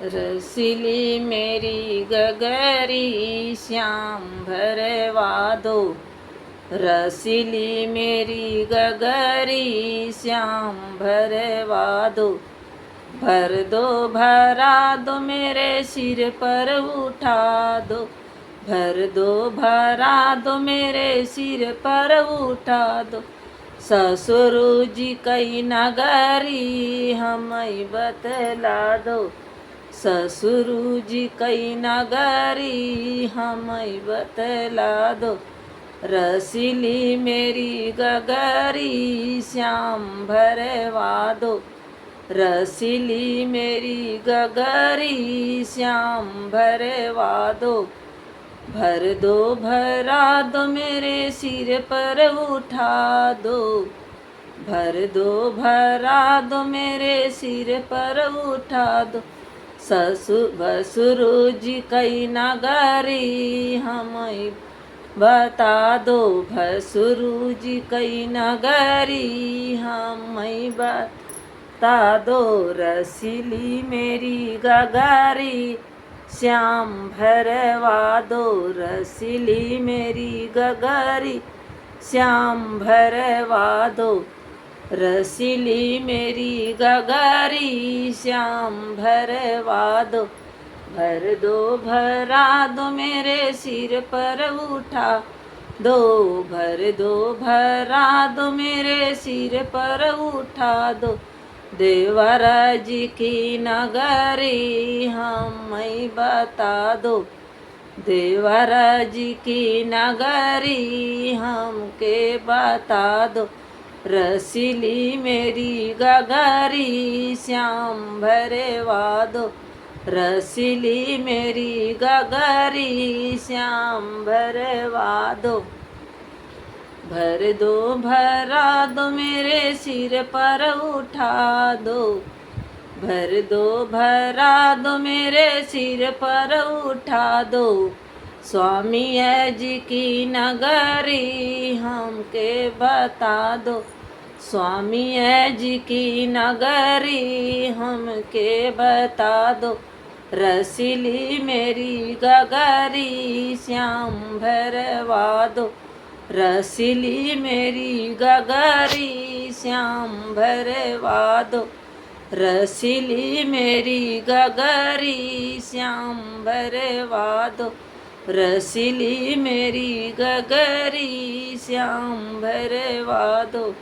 रसीली मेरी गगरी श्याम भरवा दो। रसीली मेरी गगरी श्याम भरवा दो। भर दो भरा दो मेरे सिर पर उठा दो। भर दो भरा दो मेरे सिर पर उठा दो। ससुर जी कई नगरी हमें बतला दो। ससुर जी कई नगरी हमें बतला दो। रसीली मेरी गगरी श्याम भरवा दो। रसीली मेरी गगरी श्याम भरवा दो। भर दो भरा दो मेरे सिर पर उठा दो। भर दो भरा दो मेरे सिर पर उठा दो। ससुर भसुर जी कई नगरी हमें बता दो। भसुर जी कई नगरी हमें बता दो। रसीली मेरी गगरी श्याम भरवा दो। रसीली मेरी गगरी श्याम भरवा दो। रसीली मेरी गगरी श्याम भरवा दो। भर दो भरा दो मेरे सिर पर उठा दो। भर दो भरा दो मेरे सिर पर उठा दो। देवर जी की नगरी हमें बता दो। देवर जी की नगरी हमके बता दो। रसीली मेरी गगरी श्याम भरवा दो। रसीली मेरी गगरी श्याम भरवा दो। भर दो भरा दो मेरे सिर पर उठा दो। भर दो भरा दो मेरे सिर पर उठा दो। स्वामी जी की नगरी हमके बता दो। स्वामी जी की नगरी हमके बता दो। रसीली मेरी गगरी श्याम भरवा दो। रसीली मेरी गगरी श्याम भरवा दो। रसीली मेरी गगरी श्याम भरवा दो। रसीली मेरी गगरी श्याम भरवा दो।